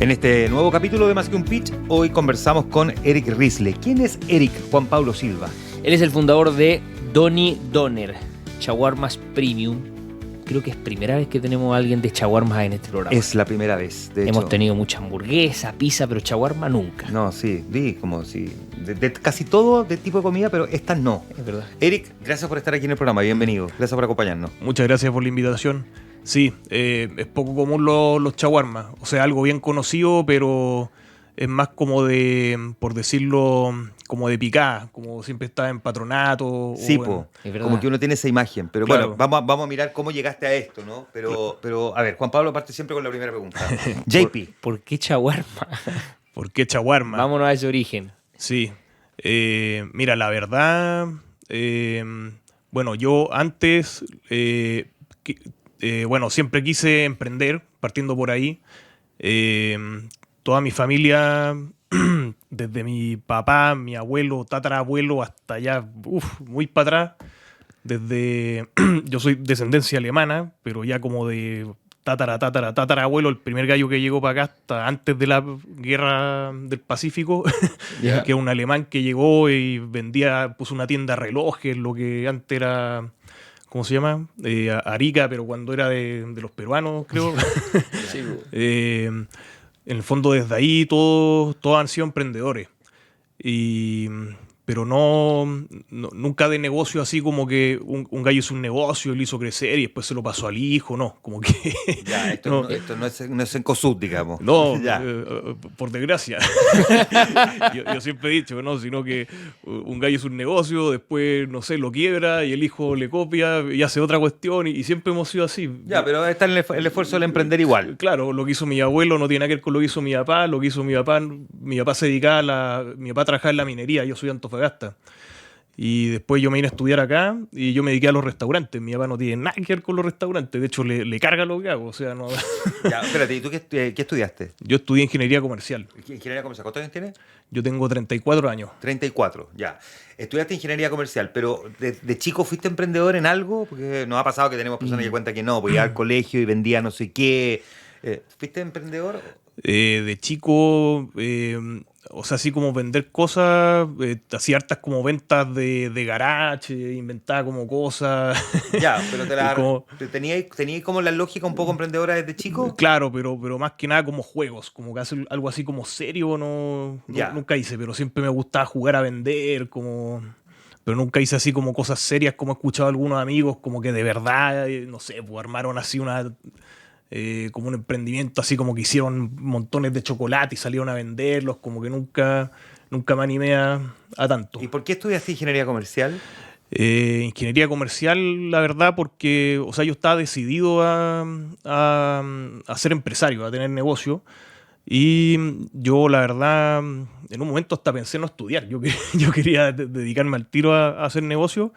En este nuevo capítulo de Más que un Pitch, hoy conversamos con Eric Riesle. ¿Quién es Eric Juan Pablo Silva? Él es el fundador de Donny Doner, Shawarmas Premium. Creo que es primera vez que tenemos a alguien de shawarmas en este programa. Es la primera vez, de Hemos hecho. tenido mucha hamburguesa, pizza, pero shawarma nunca. No, sí, vi como si... De casi todo de tipo de comida, pero estas no. Es verdad. Eric, gracias por estar aquí en el programa, bienvenido. Gracias por acompañarnos. Muchas gracias por la invitación. Sí, es poco común los shawarmas. O sea, algo bien conocido, pero es más como de, por decirlo, como de picada, como siempre está en patronato. Sí, es verdad. como que uno tiene esa imagen. Pero Claro. bueno, vamos a mirar cómo llegaste a esto, ¿no? Pero a ver, Juan Pablo parte siempre con la primera pregunta. JP. ¿Por qué shawarma? ¿Por qué shawarma? Vámonos a ese origen. Sí. Mira, la verdad, bueno, yo antes, bueno, siempre quise emprender, partiendo por ahí. Toda mi familia, desde mi papá, mi abuelo, tatarabuelo, hasta allá, muy para atrás. Yo soy descendencia alemana, pero ya como de tatarabuelo, el primer gallo que llegó para acá hasta antes de la guerra del Pacífico, Ya. que es un alemán que llegó y puso una tienda de relojes, lo que antes era, ¿cómo se llama? Arica, pero cuando era de los peruanos, creo. Sí, En el fondo, desde ahí todos han sido emprendedores. Pero nunca de negocio así como que un gallo hizo un negocio, lo hizo crecer y después se lo pasó al hijo, no, como que... Ya, esto no es en COSUD, digamos. No, Ya. por desgracia. yo siempre he dicho, no, sino que un gallo es un negocio, después, no sé, lo quiebra y el hijo le copia y hace otra cuestión y siempre hemos sido así. Ya, pero está el esfuerzo del emprender igual. Claro, lo que hizo mi abuelo no tiene nada que ver con lo que hizo mi papá. Lo que hizo mi papá se dedicaba mi papá trabajaba en la minería, yo soy de Antofagasta. Y después yo me vine a estudiar acá y yo me dediqué a los restaurantes. Mi papá no tiene nada que ver con los restaurantes, de hecho le carga lo que hago. O sea, no. Ya, espérate, ¿y tú qué estudiaste? Yo estudié ingeniería comercial. ¿Ingeniería comercial? ¿Cuántos años tienes? Yo tengo 34 años. 34, ya. Estudiaste ingeniería comercial, pero de chico fuiste emprendedor en algo, porque nos ha pasado que tenemos personas que cuentan que no, pues iba al colegio y vendía no sé qué. ¿Fuiste emprendedor? De chico, o sea, así como vender cosas, hacía hartas como ventas de garage, inventaba como cosas. Ya, pero Como- ¿teníais como la lógica un poco emprendedora desde chico? Claro, pero más que nada como juegos, como que hacer algo así como serio, Ya. nunca hice, pero siempre me gustaba jugar a vender, pero nunca hice así como cosas serias, como he escuchado a algunos amigos, como que de verdad, no sé, pues armaron así como un emprendimiento, así como que hicieron montones de chocolate y salieron a venderlos, como que nunca me animé a tanto. ¿Y por qué estudiaste ingeniería comercial? Ingeniería comercial, la verdad, porque, o sea, yo estaba decidido a ser empresario, a tener negocio. Y yo, la verdad, en un momento hasta pensé no estudiar. Yo quería dedicarme al tiro a hacer negocio,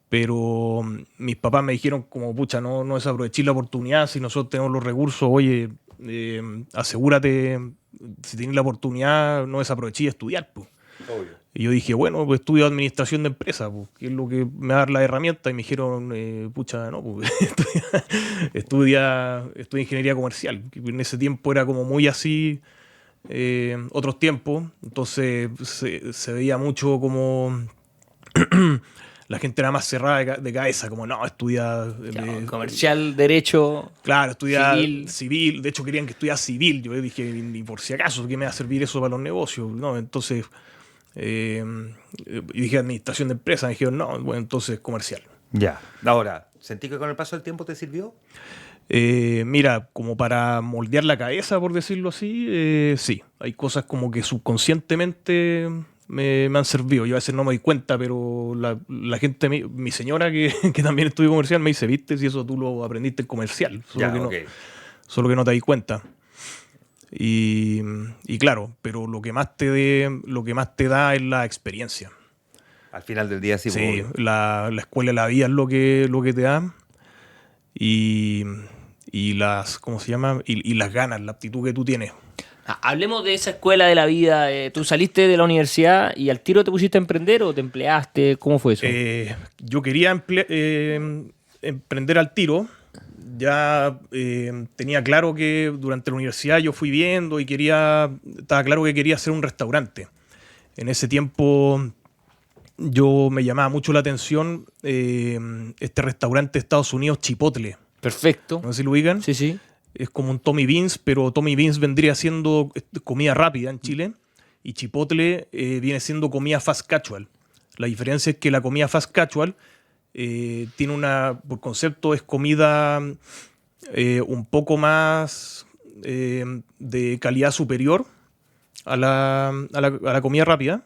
pero mis papás me dijeron como, pucha, no desaproveché la oportunidad. Si nosotros tenemos los recursos, oye, asegúrate, si tienes la oportunidad, no desaproveché de estudiar, pues. Obvio. Y yo dije, bueno, pues estudio administración de empresas, pues, que es lo que me va a dar la herramienta. Y me dijeron, pucha, no, pues estudia ingeniería comercial. Que en ese tiempo era como muy así, otros tiempos. Entonces se veía mucho como la gente era más cerrada de cabeza, como no, estudia... comercial, derecho. Claro, estudiar Civil. civil. De hecho, querían que estudiara civil. Yo dije, ni por si acaso, ¿qué me va a servir eso para los negocios? No, entonces... y dije administración de empresas, me dijeron no, bueno, entonces comercial. Ya. Ahora, ¿sentí que con el paso del tiempo te sirvió? Mira, como para moldear la cabeza, por decirlo así, sí. Hay cosas como que subconscientemente me han servido. Yo a veces no me doy cuenta, pero la gente, mi señora que también estudió comercial, me dice, viste, si eso tú lo aprendiste en comercial, Ya, ok. solo que no te das cuenta. Y claro, pero lo que más te da es la experiencia. Al final del día sí. Sí, pues, la escuela de la vida es lo que te da. Y las, ¿cómo se llama? Y las ganas, la aptitud que tú tienes. Hablemos de esa escuela de la vida. ¿Tú saliste de la universidad y al tiro te pusiste a emprender o te empleaste? ¿Cómo fue eso? Yo quería emprender al tiro. ya tenía claro que durante la universidad yo fui viendo y estaba claro que quería hacer un restaurante. En ese tiempo me llamaba mucho la atención este restaurante de Estados Unidos, Chipotle. Perfecto. No sé si lo ubican. Sí, sí. Es como un Tommy Beans, pero Tommy Beans vendría siendo comida rápida en Chile y Chipotle viene siendo comida fast casual. La diferencia es que la comida fast casual tiene por concepto es comida un poco más de calidad superior a la comida rápida.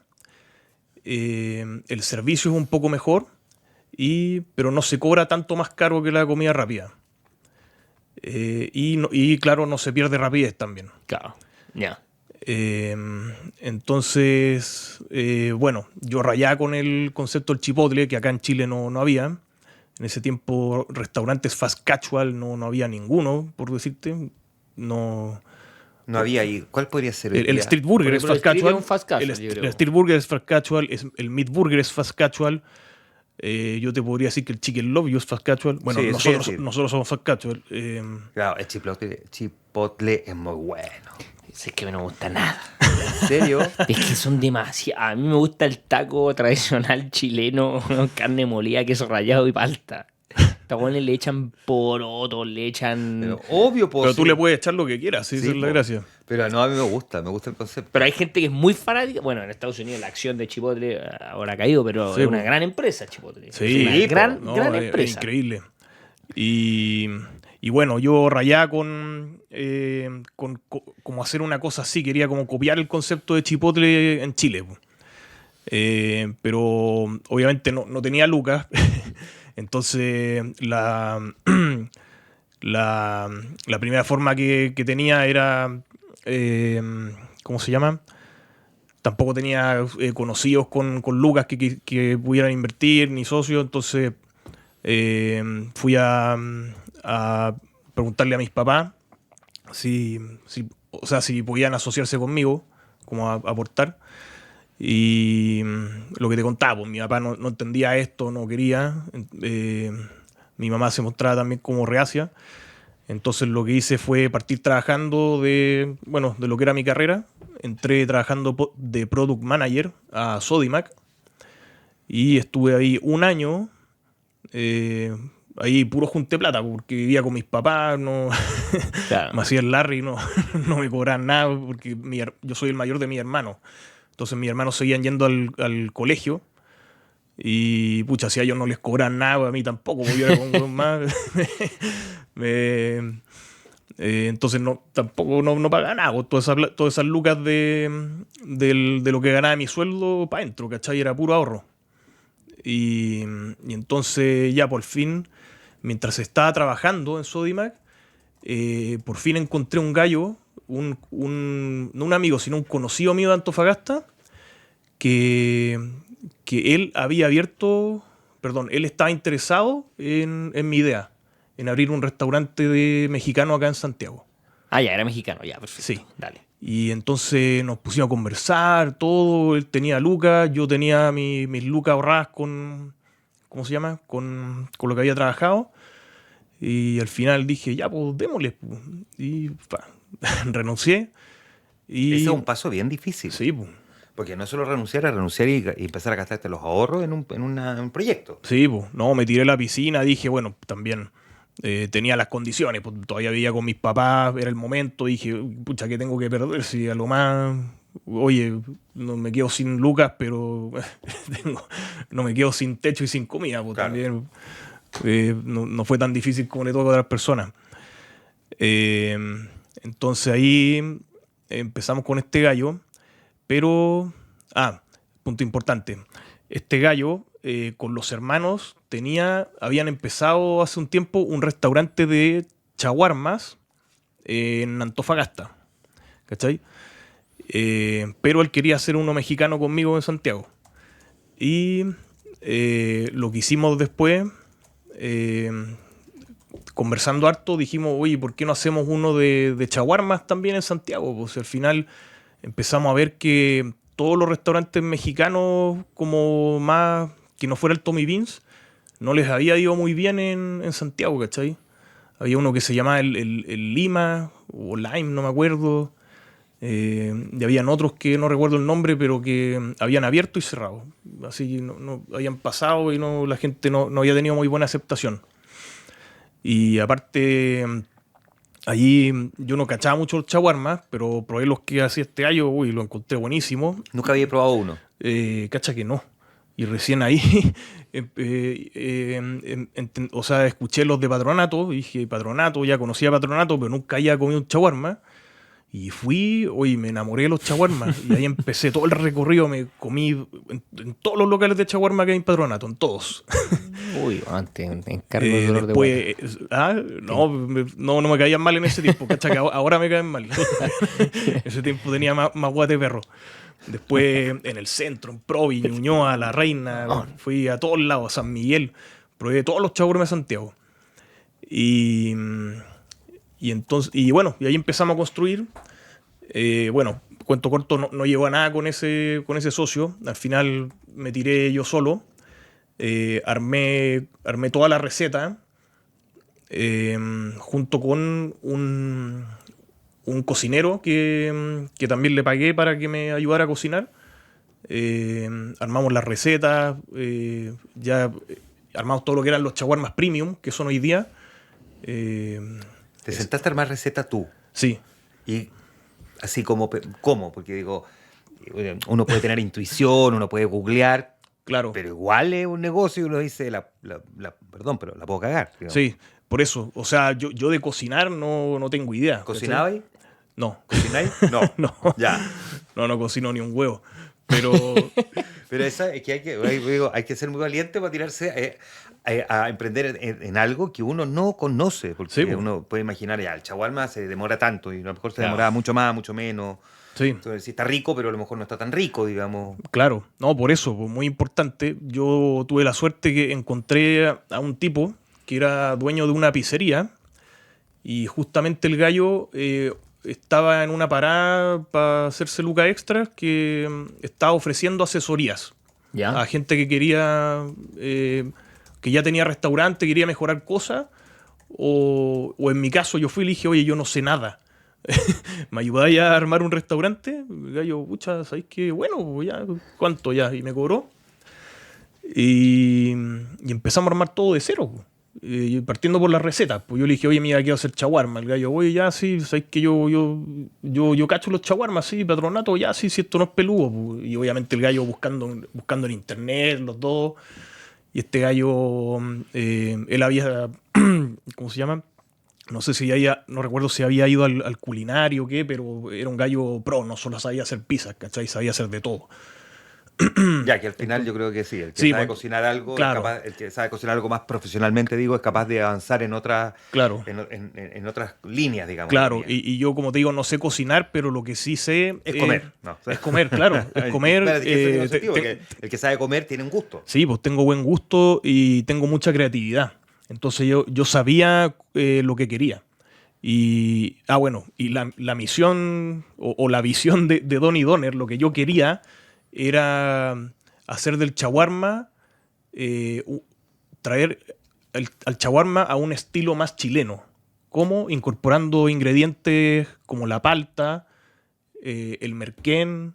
El servicio es un poco mejor, pero no se cobra tanto más caro que la comida rápida. Y claro, no se pierde rapidez también. Claro. Ya. Entonces, bueno, yo rayaba con el concepto del chipotle, que acá en Chile no había. En ese tiempo, restaurantes fast casual no había ninguno, por decirte. No había ahí. ¿Cuál podría ser hoy el día? street burger Pero es el fast street casual. es un fast casual, El yo creo. street burger es fast casual. El meat burger es fast casual. Yo te podría decir que el chicken love you es fast casual. Bueno, Sí, eso quiere nosotros somos fast casual. Claro, el chipotle es muy bueno. Es que no me gusta nada. ¿En serio? Es que son demasiado. A mí me gusta el taco tradicional chileno, carne molida, queso rallado y palta. Tagones le echan porotos, le echan. Pero obvio, pues. Pero tú le puedes echar lo que quieras, esa es la po. gracia. Pero no, a mí me gusta el concepto. Pero hay gente que es muy fanática. Bueno, en Estados Unidos la acción de Chipotle ahora ha caído, pero Sí, es una po. gran empresa Chipotle. Sí, es una po. gran Es empresa. increíble. Y bueno, yo rayaba con como hacer una cosa así, quería como copiar el concepto de Chipotle en Chile. Pero obviamente no tenía lucas. Entonces la primera forma que tenía era, ¿cómo se llama? Tampoco tenía conocidos con lucas que pudieran invertir, ni socios. Entonces fui a preguntarle a mis papás si podían asociarse conmigo, como a aportar. Y lo que te contaba, pues, mi papá no entendía esto, no quería. Mi mamá se mostraba también como reacia. Entonces lo que hice fue partir trabajando de lo que era mi carrera. Entré trabajando de Product Manager a Sodimac. Y estuve ahí un año. Ahí puro junté plata, porque vivía con mis papás, Claro. me hacía el Larry, no me cobraban nada, porque yo soy el mayor de mis hermanos. Entonces mis hermanos seguían yendo al colegio y, pucha, si a ellos no les cobran nada, a mí tampoco, porque yo era con más. Entonces tampoco no pagaba nada, pues, todas esas lucas de lo que ganaba mi sueldo para adentro, ¿cachai? Era puro ahorro. Y entonces ya por fin, mientras estaba trabajando en Sodimac, por fin encontré un gallo, no un amigo, sino un conocido mío de Antofagasta, que él él estaba interesado en mi idea, en abrir un restaurante mexicano acá en Santiago. Ah, ya, era mexicano, ya, perfecto. Sí. Dale. Y entonces nos pusimos a conversar, todo. Él tenía lucas, yo tenía mis lucas ahorradas con, ¿cómo se llama? Con lo que había trabajado. Y al final dije, ya, pues démosle. Pues. Y renuncié. Y Ese es un paso bien difícil. sí, pues. Porque no es solo renunciar y empezar a gastarte los ahorros en un proyecto. Sí, pues. No, me tiré a la piscina, dije, bueno, también tenía las condiciones, pues, todavía vivía con mis papás, era el momento, dije, pucha, ¿qué tengo que perder? Si a lo más, oye, no me quedo sin lucas, pero no me quedo sin techo y sin comida, pues Claro. también no fue tan difícil como le toca a otras personas. Entonces ahí empezamos con este gallo, pero, punto importante, este gallo con los hermanos habían empezado hace un tiempo un restaurante de chaguarmas en Antofagasta, ¿cachai? Pero él quería hacer uno mexicano conmigo en Santiago. Y lo que hicimos después, conversando harto, dijimos, oye, ¿por qué no hacemos uno de chaguarmas también en Santiago? Pues al final empezamos a ver que todos los restaurantes mexicanos, como más que no fuera el Tommy Beans, no les había ido muy bien en Santiago, ¿cachai? Había uno que se llamaba el Lima o Lime, no me acuerdo. Y habían otros que no recuerdo el nombre, pero que habían abierto y cerrado. Así no habían pasado y la gente no había tenido muy buena aceptación. Y aparte, allí yo no cachaba mucho los chaguarmas, pero probé los que hacía este gallo, uy, lo encontré buenísimo. Nunca había probado uno. Cacha que no. Y recién ahí, o sea, escuché los de Patronato, y dije, Patronato, ya conocía Patronato, pero nunca había comido un chaguarma. Y fui, oye, me enamoré de los chaguarmas. Y ahí empecé todo el recorrido, me comí en todos los locales de chaguarma que hay en Patronato, en todos. Uy, antes encargo el dolor de Después, no me caían mal en ese tiempo, cacha que ahora me caen mal. En ese tiempo tenía más guate de perro. Después en el centro, en Provi, Ñuñoa, La Reina, fui a todos lados, a San Miguel, probé todos los chaguarmas de Santiago. Y entonces, y ahí empezamos a construir. Cuento corto, no llegó a nada con ese socio. Al final me tiré yo solo. Armé toda la receta junto con un cocinero que también le pagué para que me ayudara a cocinar. Armamos las recetas, ya armamos todo lo que eran los chaguarmas premium, que son hoy día. ¿Te sentaste a armar receta tú? Sí. Y así como, ¿cómo? Porque digo, uno puede tener intuición, uno puede googlear, Claro. pero igual es un negocio y uno dice, perdón, pero la puedo cagar. Digamos. Sí, por eso. O sea, yo de cocinar no tengo idea. ¿Cocinabais? No. ¿Cocináis? No. No. Ya. No cocino ni un huevo. Pero Pero esa es que hay que ser muy valiente para tirarse a emprender en algo que uno no conoce. Porque Sí, uno puede imaginar, ya, el chaguarma se demora tanto y a lo mejor se Claro. demoraba mucho más, mucho menos. sí, Entonces, sí está rico, pero a lo mejor no está tan rico, digamos. claro. No, por eso, pues, muy importante. Yo tuve la suerte que encontré a un tipo que era dueño de una pizzería y justamente el gallo estaba en una parada para hacerse lucas extras que estaba ofreciendo asesorías ¿Ya? a gente que quería, que ya tenía restaurante, quería mejorar cosas, o en mi caso yo fui y le dije, oye, yo no sé nada. ¿Me ayudáis a armar un restaurante? El gallo, pucha, ¿sabéis qué? Bueno, pues ya, ¿cuánto ya? Y me cobró. Y empezamos a armar todo de cero, pues. Partiendo por las recetas. Pues yo le dije, oye, mira, quiero hacer chaguarma. El gallo, oye, ya, sí, sabéis que yo cacho los chaguarmas, sí, Patronato, ya, sí, si esto no es peludo. Pues. Y obviamente el gallo buscando en internet, los dos. Y este gallo, él había, ¿cómo se llama? No sé si no recuerdo si había ido al culinario o qué, pero era un gallo pro, no solo sabía hacer pizzas, ¿cachai? Sabía hacer de todo. Ya, que al final yo creo que sí, el que Sí, sabe pues, cocinar algo, claro. es capaz, el que sabe cocinar algo más profesionalmente, digo, es capaz de avanzar en otras, Claro. en otras líneas, digamos. Claro, líneas. y yo, como te digo, no sé cocinar, pero lo que sí sé Es comer, ¿no? Es comer, claro. Es comer. Claro, es que eso tiene sentido, porque el que sabe comer tiene un gusto. Sí, pues tengo buen gusto y tengo mucha creatividad. Entonces yo sabía lo que quería. Y la misión o la visión de Donny Donner, lo que yo quería era hacer del chaguarma, traer al chaguarma a un estilo más chileno. ¿Cómo? Incorporando ingredientes como la palta, el merquén,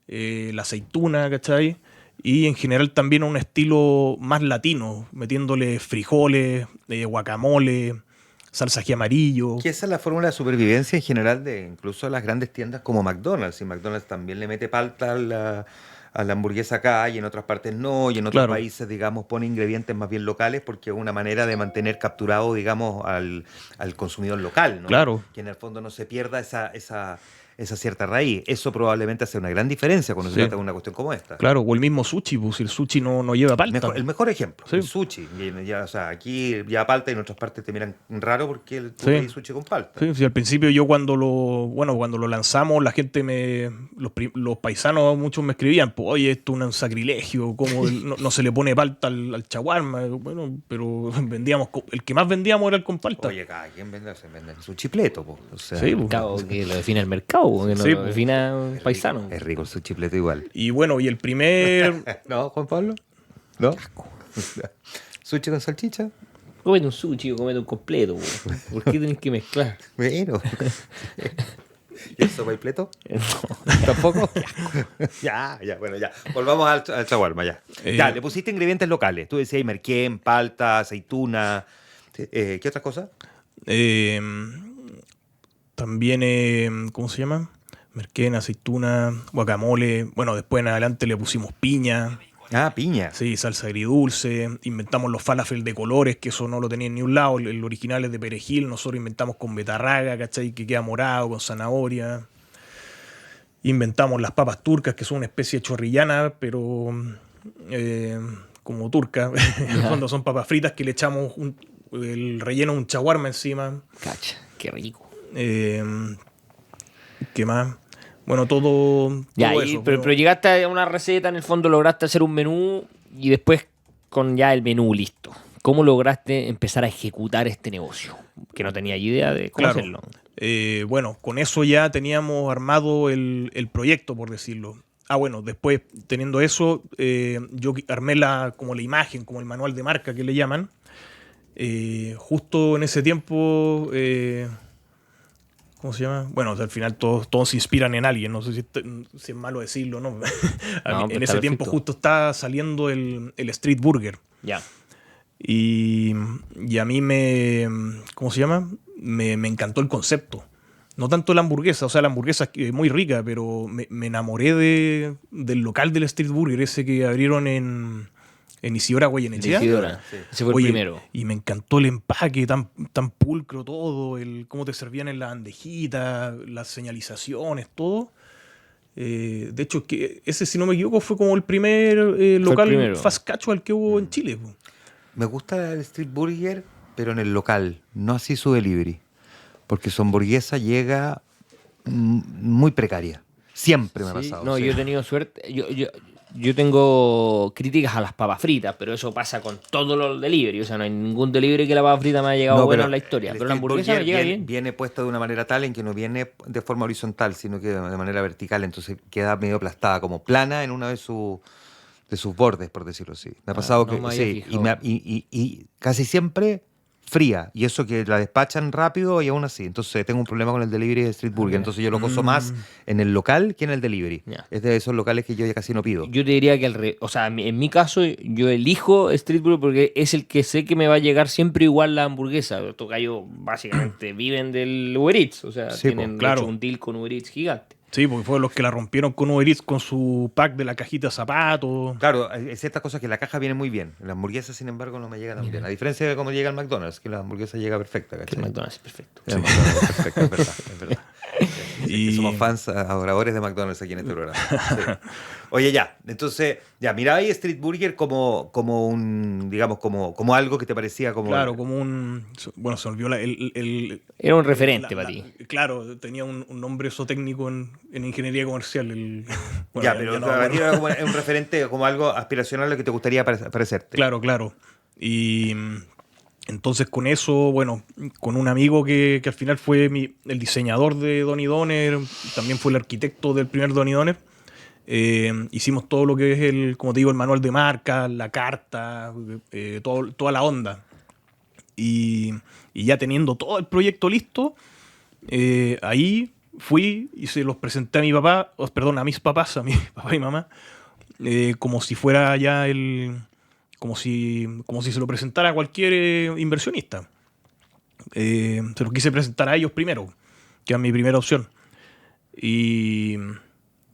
la aceituna, ¿cachai? Y en general también a un estilo más latino, metiéndole frijoles, guacamole, salsa ají amarillo. Que esa es la fórmula de supervivencia en general de incluso las grandes tiendas como McDonald's. Y McDonald's también le mete palta a la hamburguesa acá y en otras partes no. Y en otros Claro. países, digamos, pone ingredientes más bien locales porque es una manera de mantener capturado, digamos, al consumidor local, ¿no? Claro. Que en el fondo no se pierda esa cierta raíz. Eso probablemente hace una gran diferencia cuando se Sí. trata de una cuestión como esta. Claro, o el mismo sushi, pues si el sushi no lleva palta. El mejor ejemplo, Sí. el sushi. O sea, aquí ya palta y en otras partes te miran raro porque tú Sí. pedís sushi con palta. Sí, sí, al principio yo cuando lo lanzamos, la gente los paisanos muchos me escribían, pues oye, esto es un sacrilegio, ¿cómo no se le pone palta al chaguarma? Bueno, pero vendíamos, el que más vendíamos era el con palta. Oye, cada quien vende el sushi pleto, po. O sea, Sí, pues. Mercado que lo define el mercado, que no Sí, lo pues. defina un paisano. es rico el sushi pleto igual. Y bueno, y el primer, ¿No, Juan Pablo? ¿No? ¿Sushi con salchicha? Cómete un sushi o cómete un completo, po. ¿Por qué tenés que mezclar? Bueno. ¿Y el sopaipleto? No. ¿Tampoco? Ya, bueno, ya. Volvamos al shawarma, ya. Ya, le pusiste ingredientes locales. Tú decías merquén, palta, aceituna. ¿Qué otras cosas? Eh, También, ¿cómo se llama? Merquén, aceituna, guacamole. Bueno, después en adelante le pusimos piña. Ah, piña. Sí, salsa agridulce. Inventamos los falafel de colores, que eso no lo tenía en ni un lado. El original es de perejil. Nosotros inventamos con betarraga, ¿cachai? Que queda morado, con zanahoria. Inventamos las papas turcas, que son una especie de chorrillana, pero como turca. En el fondo son papas fritas que le echamos el relleno de un shawarma encima. Cacha, qué rico. ¿Qué más? Bueno, todo Ya, eso. pero llegaste a una receta, en el fondo lograste hacer un menú y después con ya el menú listo. ¿Cómo lograste empezar a ejecutar este negocio? Que no tenía idea de cómo Claro. hacerlo. Bueno, con eso ya teníamos armado el proyecto, por decirlo. Bueno, después, teniendo eso, yo armé como la imagen, como el manual de marca que le llaman. Justo en ese tiempo, ¿cómo se llama? Bueno, al final todos se inspiran en alguien, no sé si es malo decirlo, ¿no? En ese tiempo justo estaba saliendo el Street Burger. Ya. Y a mí ¿cómo se llama? Me encantó el concepto. No tanto la hamburguesa, o sea, la hamburguesa es muy rica, pero me enamoré del local del Street Burger, ese que abrieron en Isidora Goyenechea. Isidora, sí. Ese fue Oye, el primero. Y me encantó el empaque, tan pulcro todo, cómo te servían en la bandejita, las señalizaciones, todo. De hecho, que ese, si no me equivoco, fue como el primer local fast casual que hubo en Chile. Me gusta el Street Burger, pero en el local, no así su delivery. Porque su hamburguesa llega muy precaria. Siempre me ha pasado. No, sí. yo he tenido suerte. Yo tengo críticas a las papas fritas, pero eso pasa con todos los delivery. O sea, no hay ningún delivery que la papa frita me haya llegado buena en la historia. Pero la hamburguesa me llega bien. Viene puesta de una manera tal en que no viene de forma horizontal, sino que de manera vertical. Entonces queda medio aplastada, como plana en uno de sus bordes, por decirlo así. Me ha pasado no me sí, y casi siempre fría. Y eso que la despachan rápido y aún así. Entonces tengo un problema con el delivery de Street Burger. Entonces yo lo gozo más en el local que en el delivery. Ya. Es de esos locales que yo ya casi no pido. Yo te diría que o sea, en mi caso, yo elijo Street Burger porque es el que sé que me va a llegar siempre igual la hamburguesa. Los tocayos básicamente viven del Uber Eats. O sea, Sí, tienen claro. hecho un deal con Uber Eats gigante. Sí, porque fueron los que la rompieron con Uber Eats con su pack de la cajita de zapatos. Claro, hay ciertas cosas que la caja viene muy bien. La hamburguesa, sin embargo, no me llega tan bien. A diferencia de cómo llega el McDonald's, que la hamburguesa llega perfecta. Que el McDonald's es perfecto. El McDonald's es perfecta, es verdad. Es verdad. Y- Somos fans, adoradores de McDonald's aquí en este programa. Sí. Oye, ya, entonces, ya, miraba ahí Street Burger como un, digamos, como algo que te parecía como... Claro, como un... Bueno, se olvidó Era un referente para ti. Claro, tenía un nombre técnico en ingeniería comercial. Bueno, ya, pero no me para ti acuerdo. era como un referente, como algo aspiracional a lo que te gustaría parecerte. Claro. Y entonces con eso, bueno, con un amigo que al final fue el diseñador de Donny Donner, también fue el arquitecto del primer Donny Donner, hicimos todo lo que es como te digo, el manual de marca, la carta, toda la onda. Y ya teniendo todo el proyecto listo, ahí fui y se los presenté a mi papá, a mis papás, a mi papá y mamá, como si fuera ya como si se lo presentara a cualquier inversionista. Se lo quise presentar a ellos primero, que era mi primera opción.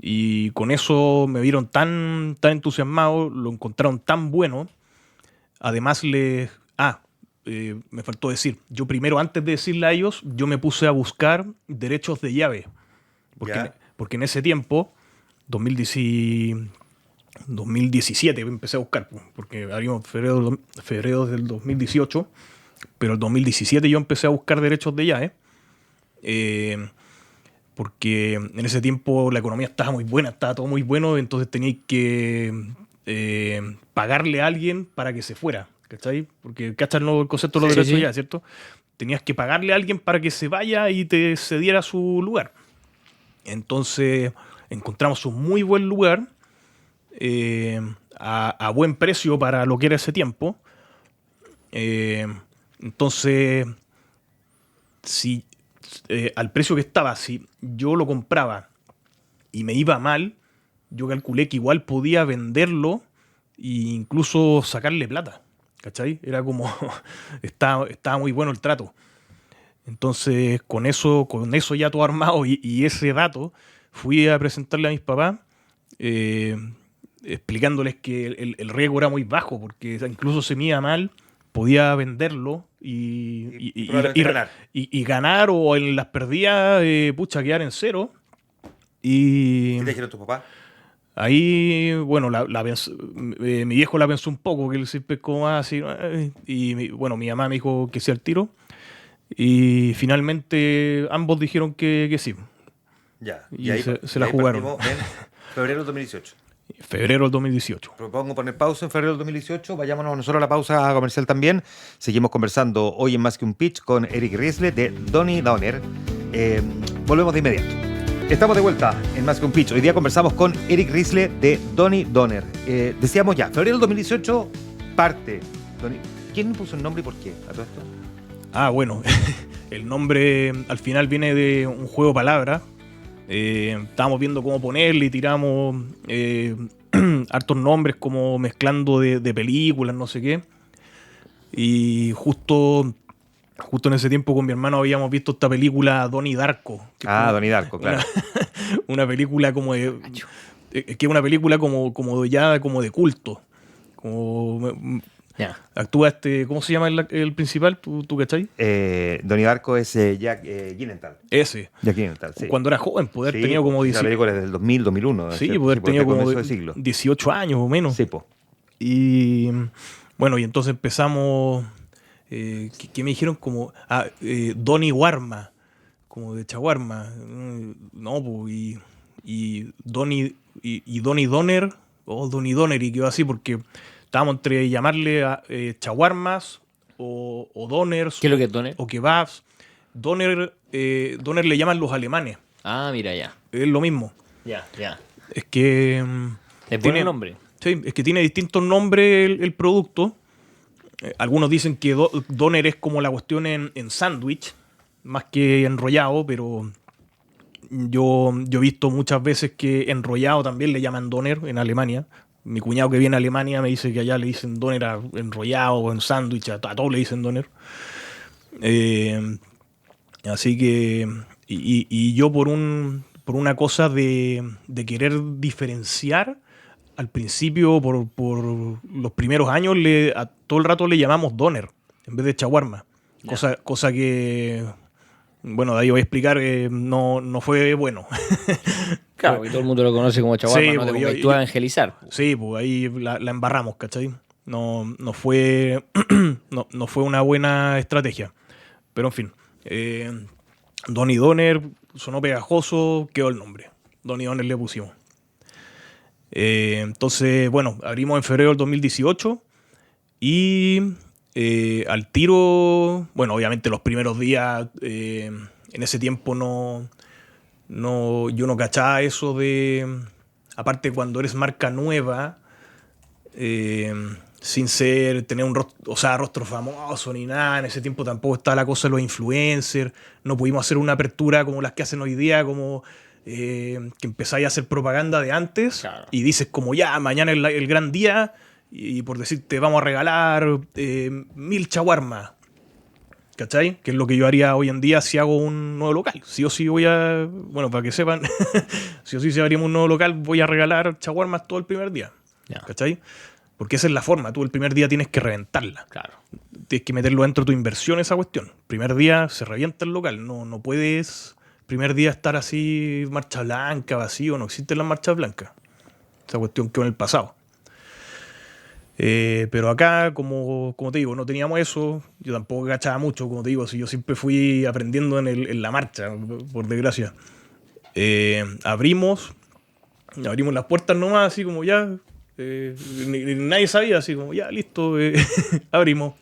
Y con eso me vieron tan entusiasmado, lo encontraron tan bueno. Además, me faltó decir, yo primero, antes de decirle a ellos, yo me puse a buscar derechos de llave. Porque en ese tiempo, 2017 empecé a buscar, porque abrimos febrero del 2018, pero el 2017 yo empecé a buscar derechos de llave, porque en ese tiempo la economía estaba muy buena, estaba todo muy bueno, entonces tenía que pagarle a alguien para que se fuera, ¿cachai? Porque cachas el concepto de los derechos de llave, ¿cierto? Tenías que pagarle a alguien para que se vaya y te cediera su lugar. Entonces encontramos un muy buen lugar, a buen precio para lo que era ese tiempo. Entonces, si al precio que estaba, si yo lo compraba y me iba mal, yo calculé que igual podía venderlo e incluso sacarle plata. ¿Cachai? Era como, estaba muy bueno el trato. Entonces, con eso ya todo armado y ese dato, fui a presentarle a mis papás, eh, explicándoles que el riesgo era muy bajo, porque incluso se me iba mal, podía venderlo Probablemente ganar. y ganar, o en las perdidas, pucha, quedar en cero. Y ¿Qué te dijeron tus papás? ahí, bueno, mi viejo la pensó un poco, que él siempre es como así, bueno, mi mamá me dijo que sí al tiro, y finalmente ambos dijeron que sí. Ya. Y se la jugaron. partimos en febrero del 2018. Febrero del 2018. Propongo poner pausa en febrero del 2018. Vayámonos nosotros a la pausa comercial también. Seguimos conversando hoy en Más que un Pitch con Eric Riesle de Donny Downer. Volvemos de inmediato. Estamos de vuelta en Más que un Pitch. Hoy día conversamos con Eric Riesle de Donny Downer. Decíamos ya, febrero del 2018 parte. ¿Quién puso el nombre y por qué a todo esto? Bueno, el nombre al final viene de un juego de palabras. Estábamos viendo cómo ponerle y tiramos hartos nombres como mezclando de películas, no sé qué. Y justo en ese tiempo con mi hermano habíamos visto esta película Donnie Darko. Donnie Darko, claro. Una película como de... que es una película como de culto. Como... Ya. Actúa ¿cómo se llama el principal? ¿Tú cachai? Donnie Darko es Jack Gyllenhaal. Ese. Jack Gyllenhaal, sí. Cuando era joven, poder Sí, tenido como la película es del 2000, 2001. Sí, poder tenido como comienzo de siglo. 18 años o menos. Sí, po. Y bueno, y entonces empezamos. ¿Qué me dijeron? Como Donnie Warma, como de Chaguarma. No, pues, y Donnie Donner, o Donnie Donner, y quedó así porque estábamos entre llamarle a chaguarmas o doners. ¿Qué es lo que es Donner? O kebabs. Donner le llaman los alemanes. Ah, mira, ya. Es lo mismo. Ya. Es que Es buen nombre. sí, es que tiene distintos nombres el producto. Algunos dicen que doner es como la cuestión en sándwich, más que enrollado, pero yo he visto muchas veces que enrollado también le llaman doner en Alemania. Mi cuñado que viene a Alemania me dice que allá le dicen doner a enrollado o en sándwich, a todo le dicen doner. Así que, y yo por una cosa de querer diferenciar, al principio, por los primeros años, a todo el rato le llamamos doner en vez de chaguarma. Cosa que, bueno, de ahí voy a explicar, no fue bueno. Claro, que todo el mundo lo conoce como chaguarma, Sí, no te pues, pongas tú a evangelizar. Sí, pues ahí la embarramos, ¿cachai? No fue no fue una buena estrategia. Pero en fin, Donnie Donner sonó pegajoso, quedó el nombre. Donnie Donner le pusimos. Entonces, bueno, abrimos en febrero del 2018 y al tiro, bueno, obviamente los primeros días, en ese tiempo yo no cachaba eso de, aparte cuando eres marca nueva, sin tener un rostro famoso ni nada, en ese tiempo tampoco estaba la cosa de los influencers, no pudimos hacer una apertura como las que hacen hoy día, como que empezáis a hacer propaganda de antes. Claro. Y dices como ya, mañana es el gran día y por decirte vamos a regalar 1000 chaguarmas, ¿cachai? Que es lo que yo haría hoy en día si hago un nuevo local. Sí o sí bueno, para que sepan, sí o sí si abrimos un nuevo local voy a regalar chaguarmas todo el primer día, ¿cachai? Porque esa es la forma, tú el primer día tienes que reventarla. Claro. Tienes que meterlo dentro de tu inversión esa cuestión. Primer día se revienta el local, no puedes primer día estar así, marcha blanca, vacío, no existen las marchas blancas. Esa cuestión quedó en el pasado. Pero acá, como te digo, no teníamos eso. Yo tampoco cachaba mucho, como te digo. Yo siempre fui aprendiendo en la marcha, por desgracia. Abrimos las puertas nomás, así como ya. Nadie sabía, así como ya, listo, abrimos.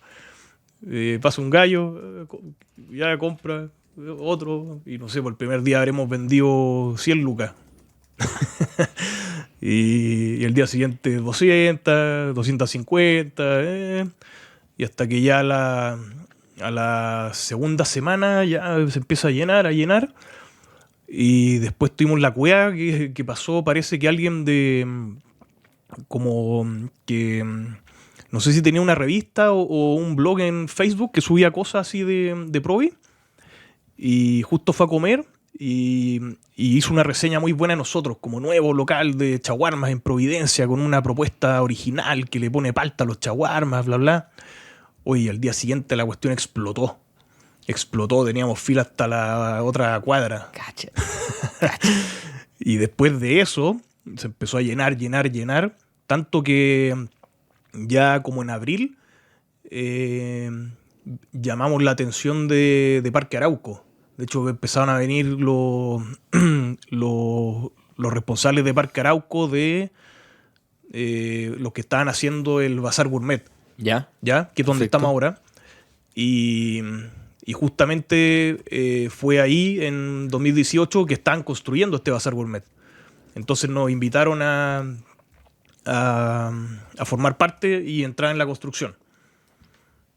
Pasa un gallo, ya compra otro, y no sé, por el primer día habremos vendido 100 lucas. y el día siguiente 200, 250, y hasta que ya a la segunda semana ya se empieza a llenar. Y después tuvimos la cueva que pasó, parece que alguien como que no sé si tenía una revista o un blog en Facebook que subía cosas así de Provi. Y justo fue a comer y hizo una reseña muy buena de nosotros, como nuevo local de chaguarmas en Providencia, con una propuesta original que le pone palta a los chaguarmas, bla, bla. Oye, al día siguiente la cuestión explotó. Teníamos fila hasta la otra cuadra. Cacha. Y después de eso se empezó a llenar, tanto que ya como en abril llamamos la atención de Parque Arauco. De hecho, empezaron a venir los responsables de Parque Arauco de los que estaban haciendo el Bazar Gourmet, ¿Ya? que es donde Perfecto. estamos ahora. Y justamente fue ahí en 2018 que estaban construyendo este Bazar Gourmet. Entonces nos invitaron a formar parte y entrar en la construcción.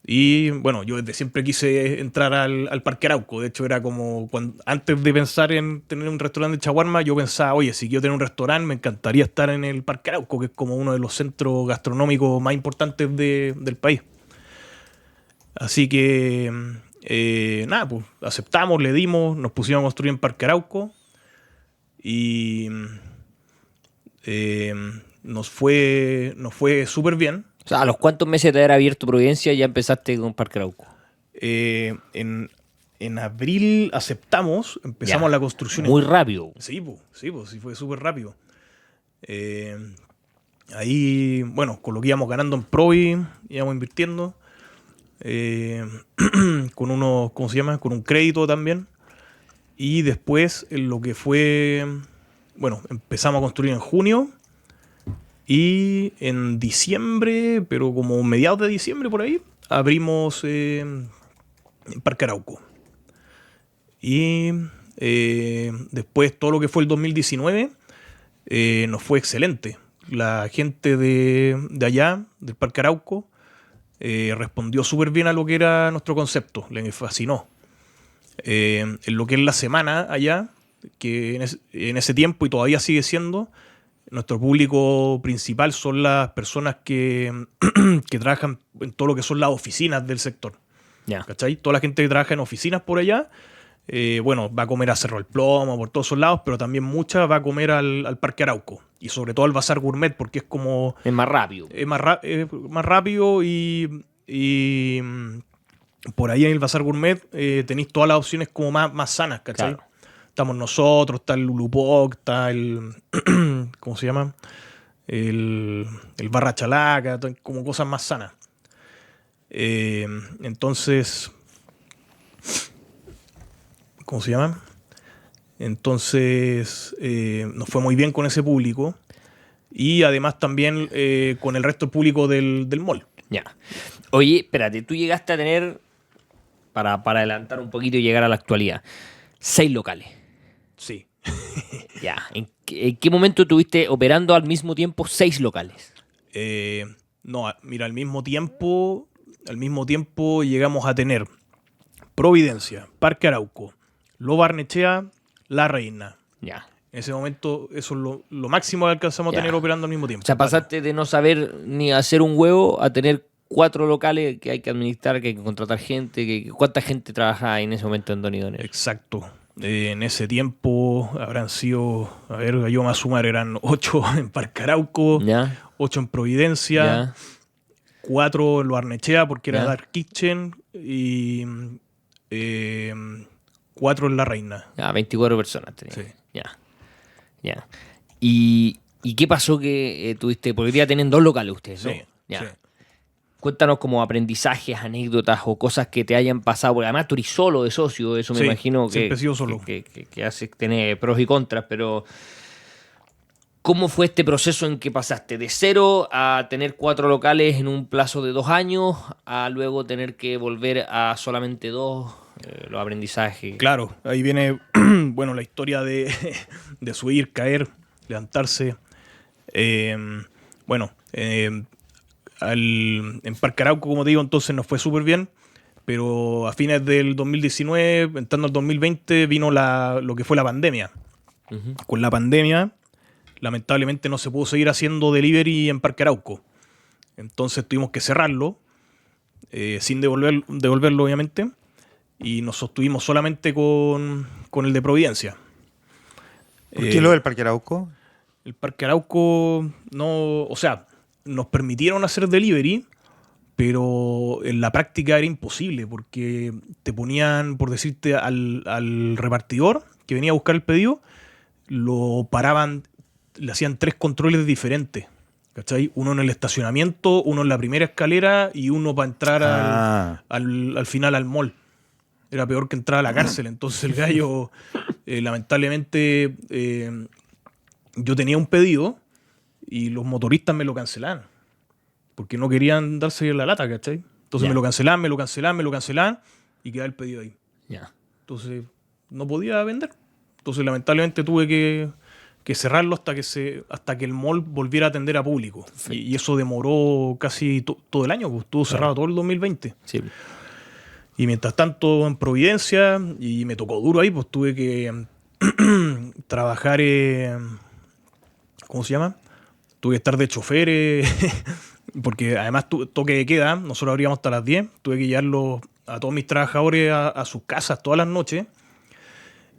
Y bueno, yo desde siempre quise entrar al Parque Arauco. De hecho, era como antes de pensar en tener un restaurante de shawarma, yo pensaba, oye, si quiero tener un restaurante, me encantaría estar en el Parque Arauco, que es como uno de los centros gastronómicos más importantes del país. Así que nada, pues aceptamos, le dimos, nos pusimos a construir en Parque Arauco y nos fue súper bien. O sea, ¿a los cuántos meses de haber abierto Providencia ya empezaste con Parque Arauco? En abril aceptamos, empezamos Ya. la construcción. Muy rápido. Sí, fue súper rápido. Ahí, bueno, con lo que íbamos ganando en Provi, íbamos invirtiendo. Con unos, ¿cómo se llama? Con un crédito también. Y después, en lo que fue, bueno, empezamos a construir en junio. Y en diciembre, pero como mediados de diciembre por ahí, abrimos Parque Arauco. Y después todo lo que fue el 2019 nos fue excelente. La gente de allá, del Parque Arauco, respondió súper bien a lo que era nuestro concepto. Les fascinó. En lo que es la semana allá, que en ese tiempo y todavía sigue siendo, nuestro público principal son las personas que trabajan en todo lo que son las oficinas del sector. Ya. ¿Cachai? Toda la gente que trabaja en oficinas por allá, bueno, va a comer a Cerro del Plomo, por todos esos lados, pero también mucha va a comer al Parque Arauco. Y sobre todo al Bazar Gourmet, porque es como... Es más rápido. Es más rápido y por ahí en el Bazar Gourmet tenéis todas las opciones como más sanas, ¿cachai? Claro. Estamos nosotros, está el Lulupoc, está el... ¿Cómo se llama? El Barra Chalaca, como cosas más sanas. Entonces... ¿Cómo se llama? Entonces nos fue muy bien con ese público y además también con el resto del público del mall. Ya. Oye, espérate, tú llegaste a tener, para adelantar un poquito y llegar a la actualidad, 6 locales. Sí. Ya. ¿En qué momento estuviste operando al mismo tiempo 6 locales? No, mira, al mismo tiempo llegamos a tener Providencia, Parque Arauco, Lo Barnechea, La Reina. Ya. En ese momento eso es lo máximo que alcanzamos a Ya. tener operando al mismo tiempo. O sea, pasaste de no saber ni hacer un huevo a tener 4 locales que hay que administrar, que hay que contratar gente. ¿Cuánta gente trabajaba en ese momento en Don y Doner? Exacto. En ese tiempo habrán sido, a ver, yo más sumar, eran 8 en Parque Arauco, Ya. 8 en Providencia, Ya. 4 en Lo Barnechea porque era Ya. Dark Kitchen y 4 en La Reina. Ya, 24 personas tenía. Sí. Ya. Ya. ¿Y qué pasó que tuviste? Porque ya tienen 2 locales ustedes, ¿no? Sí, Ya. sí. Cuéntanos como aprendizajes, anécdotas o cosas que te hayan pasado. Porque además tú eres solo de socio, eso me Sí, imagino que, siempre he sido solo. que hace tener pros y contras, pero ¿cómo fue este proceso en que pasaste de 0 a tener 4 locales en un plazo de 2 años a luego tener que volver a solamente 2? Los aprendizajes. Claro, ahí viene bueno, la historia de subir, caer, levantarse. Bueno, en Parque Arauco, como te digo, entonces nos fue súper bien, pero a fines del 2019, entrando al 2020, vino lo que fue la pandemia. Ujú. Con la pandemia, lamentablemente no se pudo seguir haciendo delivery en Parque Arauco. Entonces tuvimos que cerrarlo, sin devolverlo obviamente, y nos sostuvimos solamente con el de Providencia. ¿Por qué lo del Parque Arauco? El Parque Arauco no, o sea, nos permitieron hacer delivery, pero en la práctica era imposible porque te ponían, por decirte, al repartidor que venía a buscar el pedido, lo paraban, le hacían 3 controles diferentes, ¿cachai? Uno en el estacionamiento, uno en la primera escalera y uno para entrar al final al mall. Era peor que entrar a la cárcel. Entonces el gallo, lamentablemente, yo tenía un pedido y los motoristas me lo cancelaban porque no querían darse la lata, ¿cachai? Entonces Ya. me lo cancelaban y quedaba el pedido ahí. Ya. Entonces no podía vender. Entonces lamentablemente tuve que cerrarlo hasta que el mall volviera a atender a público. Y eso demoró casi todo el año, pues estuvo cerrado todo el 2020. Sí. Y mientras tanto en Providencia, y me tocó duro ahí, pues tuve que trabajar, ¿cómo se llama? Tuve que estar de chofer, porque además toque de queda, nosotros abríamos hasta las 10, tuve que llevarlos a todos mis trabajadores a sus casas todas las noches.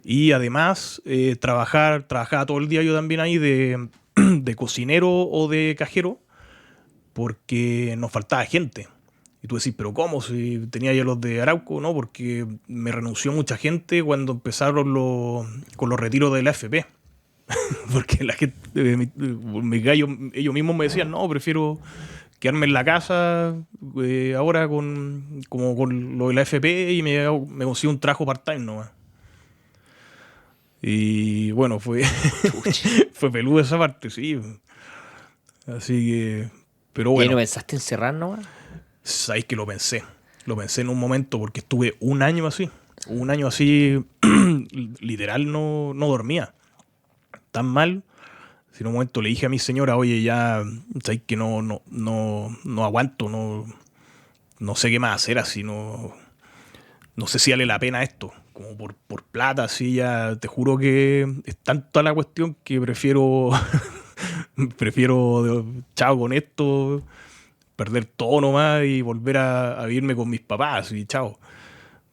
Y además trabajaba todo el día yo también ahí de cocinero o de cajero, porque nos faltaba gente. Y tú decís, ¿pero cómo? Si tenía ya los de Arauco, ¿no? Porque me renunció mucha gente cuando empezaron con los retiros de la AFP. Porque la gente, mis gallos, ellos mismos me decían, no, prefiero quedarme en la casa ahora con lo de la AFP y me consigo un trabajo part-time nomás. Y bueno, fue peludo esa parte, sí. Así que, pero ¿Y bueno. no pensaste en cerrar nomás? Sabéis que lo pensé en un momento porque estuve un año así, literal no dormía, tan mal. Si en un momento le dije a mi señora, oye, ya, sabéis que no aguanto, no sé qué más hacer así, no sé si vale la pena esto, como por plata, así ya, te juro que es tanta la cuestión que prefiero, chao con esto, perder todo nomás y volver a vivirme con mis papás y chao.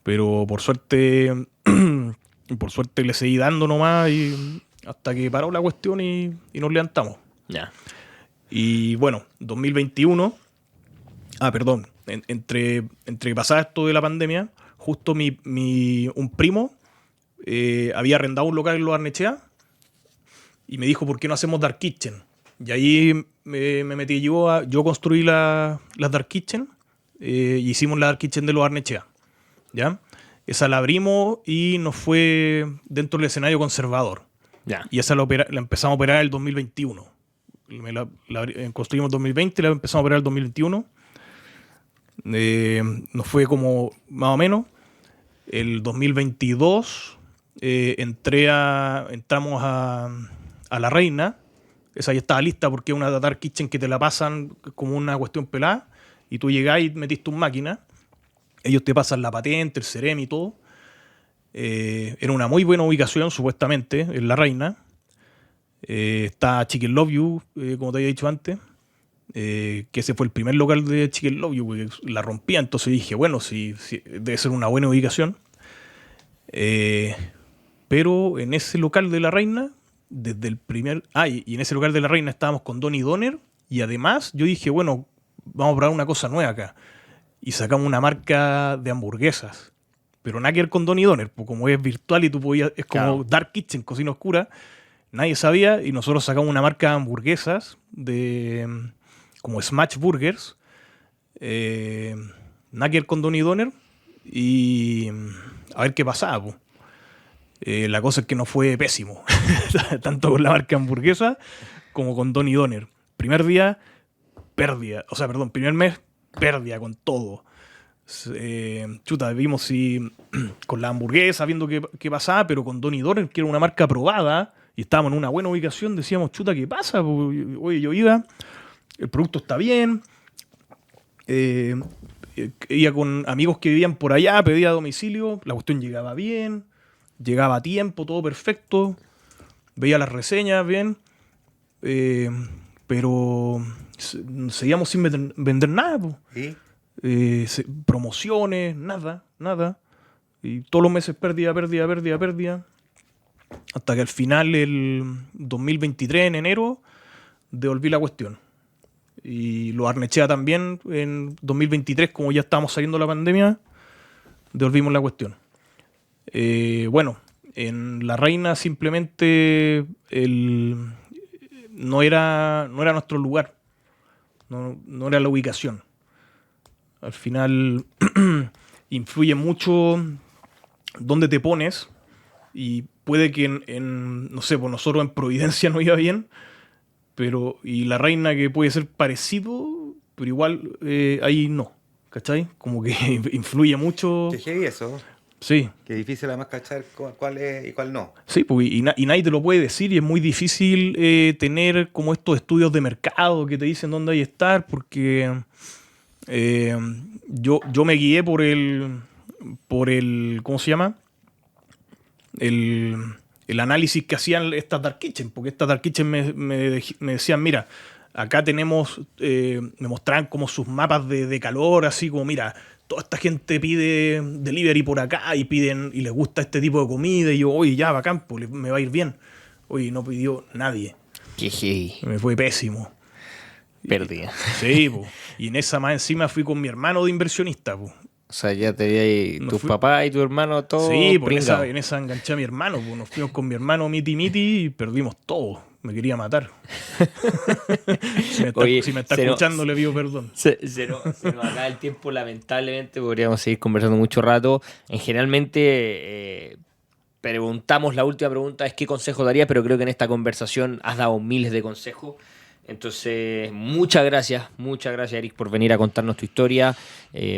Pero por suerte le seguí dando nomás y hasta que paró la cuestión y nos levantamos. Ya. Y bueno, 2021, perdón, entre que pasaba esto de la pandemia, justo un primo había arrendado un local en Los Barnechea y me dijo, ¿por qué no hacemos Dark Kitchen? Y ahí me metí yo construí las Dark Kitchen y hicimos la Dark Kitchen de Los Barnechea, ¿ya? Esa la abrimos y nos fue dentro del escenario conservador. Ya. Y esa la empezamos a operar en el 2021. Construimos en 2020 y la empezamos a operar en el 2021. Nos fue como más o menos. El 2022 entramos a La Reina. Esa ya estaba lista porque es una Dark Kitchen que te la pasan como una cuestión pelada y tú llegás y metís tus máquinas. Ellos te pasan la patente, el CEREM y todo. Era una muy buena ubicación, supuestamente, en La Reina. Está Chicken Love You, como te había dicho antes. Que ese fue el primer local de Chicken Love You, porque la rompía. Entonces dije, bueno, sí, debe ser una buena ubicación. Pero en ese local de La Reina, desde el primer... y en ese local de La Reina estábamos con Donny Donner. Y además yo dije, bueno, vamos a probar una cosa nueva acá. Y sacamos una marca de hamburguesas. Pero nada que ver con Donny Donner, pues como es virtual y tú podías... Es como Claro. Dark Kitchen, cocina oscura. Nadie sabía y nosotros sacamos una marca de hamburguesas como Smash Burgers. Nada que ver con Donny Donner. Y a ver qué pasaba, pues. La cosa es que nos fue pésimo. Tanto con la marca hamburguesa como con Donny Donner. Primer día, pérdida. O sea, perdón, primer mes, pérdida con todo. Vimos si con la hamburguesa, viendo qué pasaba, pero con Donny Donner, que era una marca probada, y estábamos en una buena ubicación, decíamos, ¿qué pasa? Oye, yo iba, el producto está bien, iba con amigos que vivían por allá, pedía a domicilio, la cuestión llegaba bien, llegaba a tiempo, todo perfecto, veía las reseñas bien, pero seguíamos sin vender nada, po. ¿Y? Promociones, nada. Y todos los meses pérdida. Hasta que al final, el 2023, en enero, devolví la cuestión. Y lo Arnechea también en 2023, como ya estábamos saliendo de la pandemia, devolvimos la cuestión. Bueno, en La Reina simplemente no era nuestro lugar, no era la ubicación. Al final influye mucho dónde te pones, y puede que no sé, pues nosotros en Providencia no iba bien, y La Reina, que puede ser parecido, pero igual ahí no, ¿cachai? Como que influye mucho. Qué heavy eso. Sí. Qué difícil además cachar cuál es y cuál no. Sí, pues, y nadie te lo puede decir, y es muy difícil tener como estos estudios de mercado que te dicen dónde hay que estar, porque yo me guié por el ¿cómo se llama? El análisis que hacían estas Dark Kitchen, porque estas Dark Kitchen me decían, mira, acá tenemos, me mostraban como sus mapas de calor, así como, mira, toda esta gente pide delivery por acá y les gusta este tipo de comida, y yo, oye, ya, bacán, pues me va a ir bien. Oye, no pidió nadie. Qué heavy. Me fue pésimo. Perdida. Sí, pues. Y en esa más encima fui con mi hermano de inversionista, pues. O sea, ya te vi ahí tu papá y tu hermano todos. Sí, pues pringados. en esa enganché a mi hermano, pues. Nos fuimos con mi hermano miti y perdimos todo. Me quería matar. Si me está escuchando, le pido perdón. Se nos acaba el tiempo, lamentablemente. Podríamos seguir conversando mucho rato. Generalmente preguntamos, la última pregunta es ¿qué consejo darías? Pero creo que en esta conversación has dado miles de consejos. Entonces, muchas gracias, Eric, por venir a contarnos tu historia.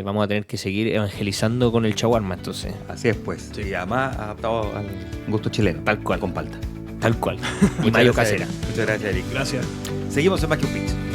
Vamos a tener que seguir evangelizando con el shawarma, entonces. Así es, pues. Sí. Y además adaptado al gusto chileno. Tal cual. Con palta. Tal cual. Y mayo casera. Muchas gracias, Eric. Gracias. Seguimos en Más que un Pitch.